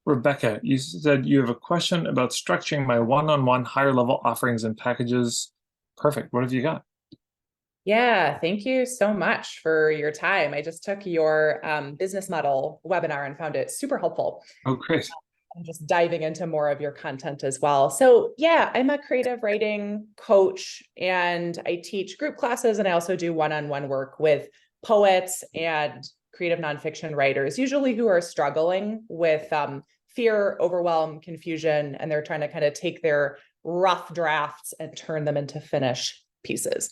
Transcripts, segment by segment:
Rebecca, you said you have a question about structuring my one-on-one higher level offerings and packages. Perfect. What have you got? Yeah, thank you so much for your time. I just took your business model webinar and found it super helpful. Oh, great. I'm just diving into more of your content as well. So, yeah, I'm a creative writing coach and I teach group classes and I also do one-on-one work with poets and creative nonfiction writers, usually who are struggling with fear, overwhelm, confusion, and they're trying to kind of take their rough drafts and turn them into finished pieces.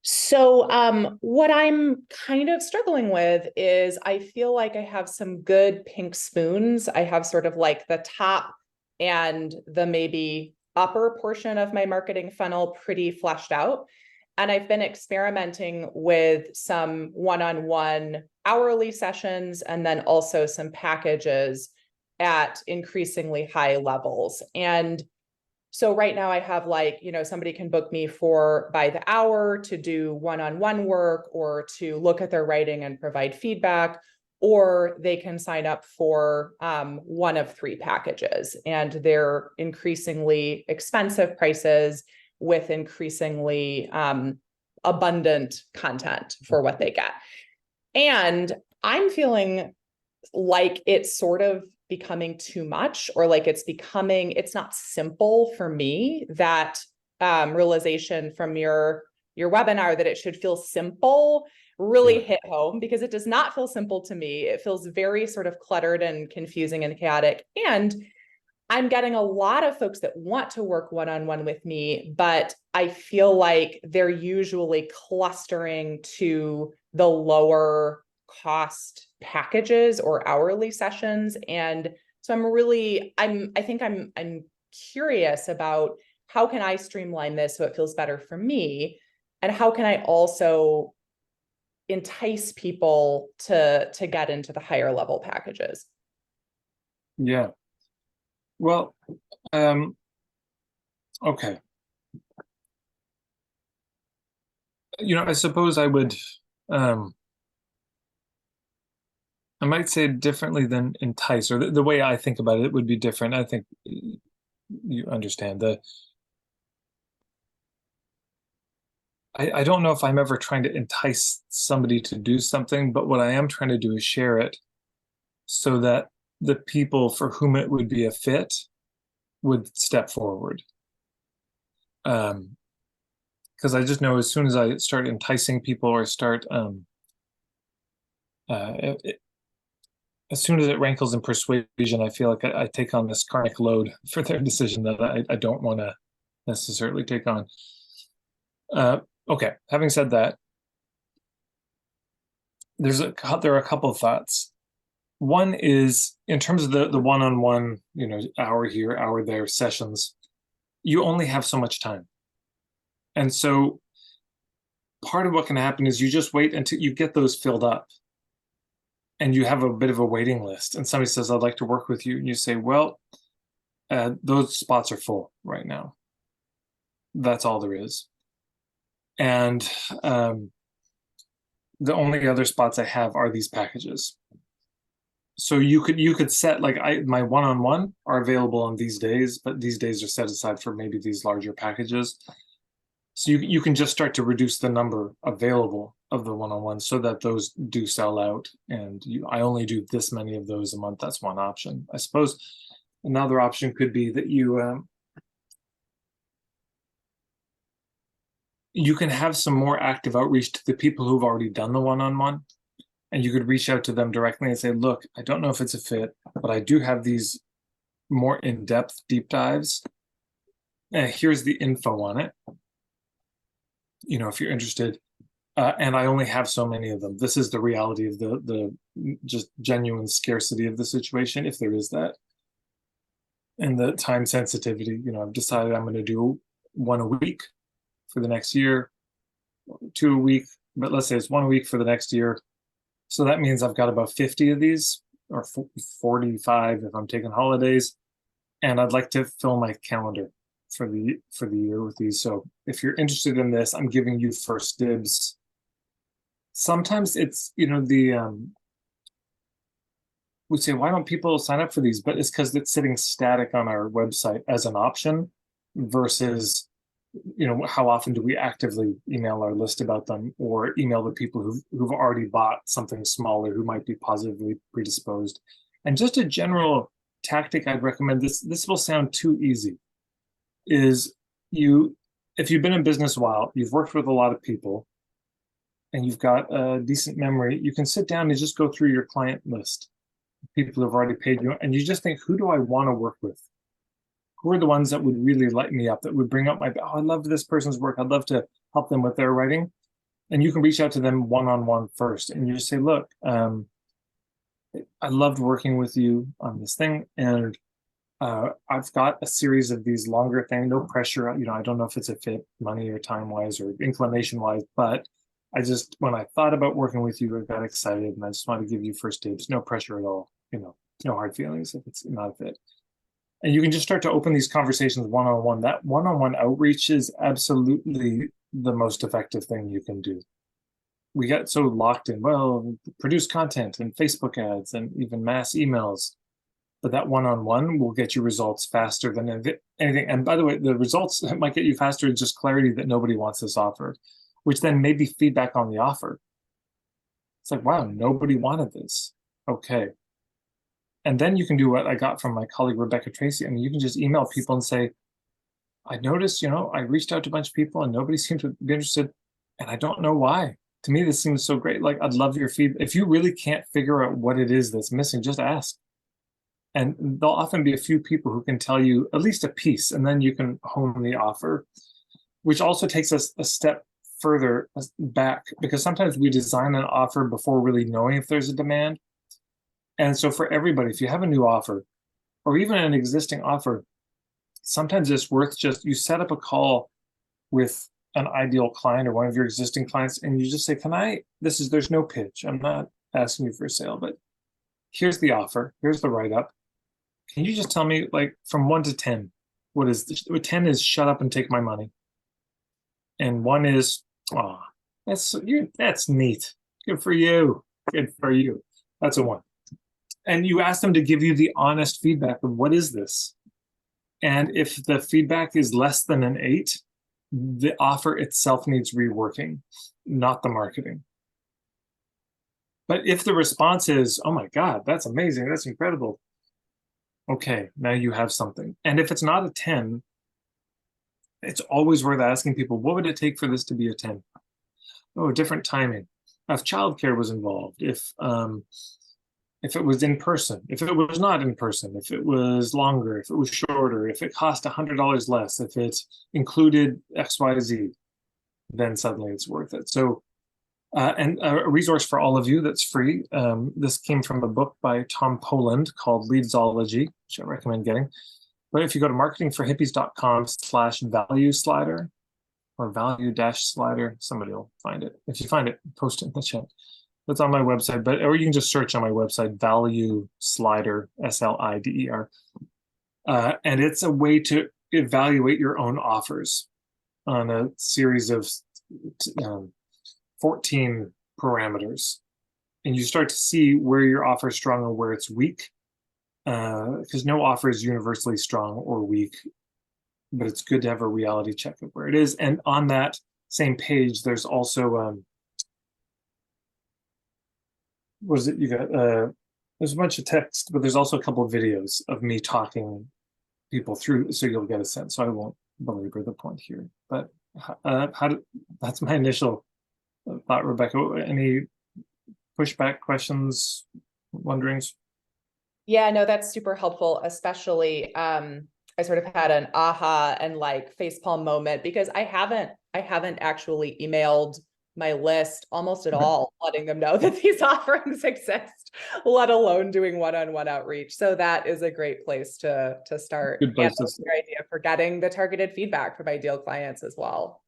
So, what I'm kind of struggling with is I feel like I have some good pink spoons. I have sort of like the top and the maybe upper portion of my marketing funnel pretty fleshed out. And I've been experimenting with some one-on-one hourly sessions and then also some packages at increasingly high levels. And so right now I have like, somebody can book me for by the hour to do one-on-one work or to look at their writing and provide feedback, or they can sign up for one of three packages. And they're increasingly expensive prices with increasingly abundant content for what they get. And I'm feeling like it's sort of becoming too much, or like it's not simple for me. That realization from your webinar that it should feel simple really Yeah. hit home, because it does not feel simple to me. It feels very sort of cluttered and confusing and chaotic. And I'm getting a lot of folks that want to work one-on-one with me, but I feel like they're usually clustering to the lower cost packages or hourly sessions. And so I'm curious about how can I streamline this so it feels better for me? And how can I also entice people to get into the higher level packages? Yeah. Well, um, okay. I suppose um, I might say it differently than entice, or the way I think about it would be different. I think you understand I don't know if I'm ever trying to entice somebody to do something, but what I am trying to do is share it so that the people for whom it would be a fit would step forward. Because I just know as soon as I start enticing people or start it, as soon as it rankles in persuasion, I feel like I take on this karmic load for their decision that I don't want to necessarily take on. Okay, having said that, there are a couple of thoughts. One is in terms of the one-on-one, hour here, hour there sessions, you only have so much time. And so part of what can happen is you just wait until you get those filled up and you have a bit of a waiting list. And somebody says, I'd like to work with you. And you say, well, those spots are full right now. That's all there is. And the only other spots I have are these packages. So you could set like my one-on-one are available on these days, but these days are set aside for maybe these larger packages. So you can just start to reduce the number available of the one-on-one so that those do sell out. And I only do this many of those a month. That's one option. I suppose another option could be that you can have some more active outreach to the people who've already done the one-on-one. And you could reach out to them directly and say, look, I don't know if it's a fit, but I do have these more in-depth deep dives. Here's the info on it. If you're interested. And I only have so many of them. This is the reality of the just genuine scarcity of the situation, if there is that. And the time sensitivity, I've decided I'm going to do one a week for the next year, two a week, but let's say it's 1 week for the next year. So that means I've got about 50 of these, or 45 if I'm taking holidays. And I'd like to fill my calendar for the year with these. So if you're interested in this, I'm giving you first dibs. Sometimes it's, we say, why don't people sign up for these? But it's because it's sitting static on our website as an option versus, how often do we actively email our list about them or email the people who've already bought something smaller who might be positively predisposed. And just a general tactic I'd recommend, this will sound too easy, is if you've been in business a while, you've worked with a lot of people, and you've got a decent memory, you can sit down and just go through your client list, people who've already paid you, and you just think, who do I want to work with? Who are the ones that would really light me up, that would bring up I love this person's work. I'd love to help them with their writing. And you can reach out to them one-on-one first. And you just say, look, I loved working with you on this thing. And I've got a series of these longer things, no pressure. I don't know if it's a fit money or time wise or inclination wise, but when I thought about working with you, I got excited and I just want to give you first dibs, no pressure at all, no hard feelings if it's not a fit. And you can just start to open these conversations one-on-one. That one-on-one outreach is absolutely the most effective thing you can do. We get so locked in, produce content and Facebook ads and even mass emails. But that one-on-one will get you results faster than anything. And by the way, the results that might get you faster is just clarity that nobody wants this offer, which then may be feedback on the offer. It's like, wow, nobody wanted this. Okay. And then you can do what I got from my colleague, Rebecca Tracy. I mean, you can just email people and say, I noticed, I reached out to a bunch of people and nobody seemed to be interested. And I don't know why. To me, this seems so great. Like, I'd love your feedback. If you really can't figure out what it is that's missing, just ask. And there'll often be a few people who can tell you at least a piece, and then you can hone the offer, which also takes us a step further back, because sometimes we design an offer before really knowing if there's a demand. And so for everybody, if you have a new offer or even an existing offer, sometimes it's worth you set up a call with an ideal client or one of your existing clients, and you just say, there's no pitch. I'm not asking you for a sale, but here's the offer. Here's the write-up. Can you just tell me, like, from 1 to 10, what is this? 10 is shut up and take my money. And 1 is, that's neat. Good for you. Good for you. That's a 1. And you ask them to give you the honest feedback of what is this? And if the feedback is less than an 8, the offer itself needs reworking, not the marketing. But if the response is, oh my God, that's amazing, that's incredible. Okay, now you have something. And if it's not a 10, it's always worth asking people, what would it take for this to be a 10? Oh, different timing. If childcare was involved, if it was in person, if it was not in person, if it was longer, if it was shorter, if it cost $100 less, if it included XYZ, then suddenly it's worth it. So, and a resource for all of you that's free. This came from a book by Tom Poland called Leadsology, which I recommend getting. But if you go to marketingforhippies.com/value slider or value-slider, somebody will find it. If you find it, post it in the chat. That's on my website, or you can just search on my website, value slider, SLIDER. And it's a way to evaluate your own offers on a series of 14 parameters. And you start to see where your offer is strong and where it's weak. Because no offer is universally strong or weak, but it's good to have a reality check of where it is. And on that same page, there's also, what is it? You got, there's a bunch of text, but there's also a couple of videos of me talking people through, so you'll get a sense. So I won't belabor the point here, but that's my initial thought. Rebecca, any pushback, questions, wonderings? Yeah, no, that's super helpful, especially I sort of had an aha and like facepalm moment, because I haven't actually emailed my list almost at all, letting them know that these offerings exist, let alone doing one-on-one outreach. So that is a great place to start. Good place to start. Idea for getting the targeted feedback from ideal clients as well.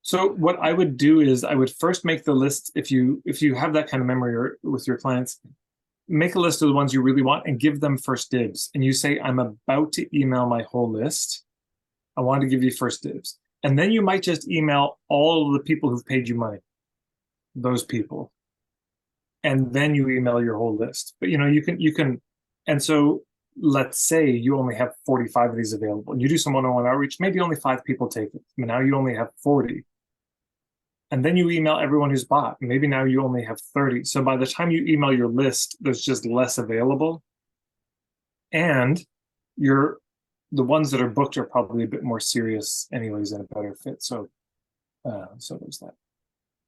So what I would do is I would first make the list. If you have that kind of memory with your clients, make a list of the ones you really want and give them first dibs. And you say, I'm about to email my whole list. I want to give you first dibs. And then you might just email all of the people who've paid you money, those people. And then you email your whole list. But you can And so let's say you only have 45 of these available and you do some one-on-one outreach, maybe only 5 people take it. But now you only have 40. And then you email everyone who's bought. Maybe now you only have 30. So by the time you email your list, there's just less available. And the ones that are booked are probably a bit more serious anyways and a better fit. So there's that.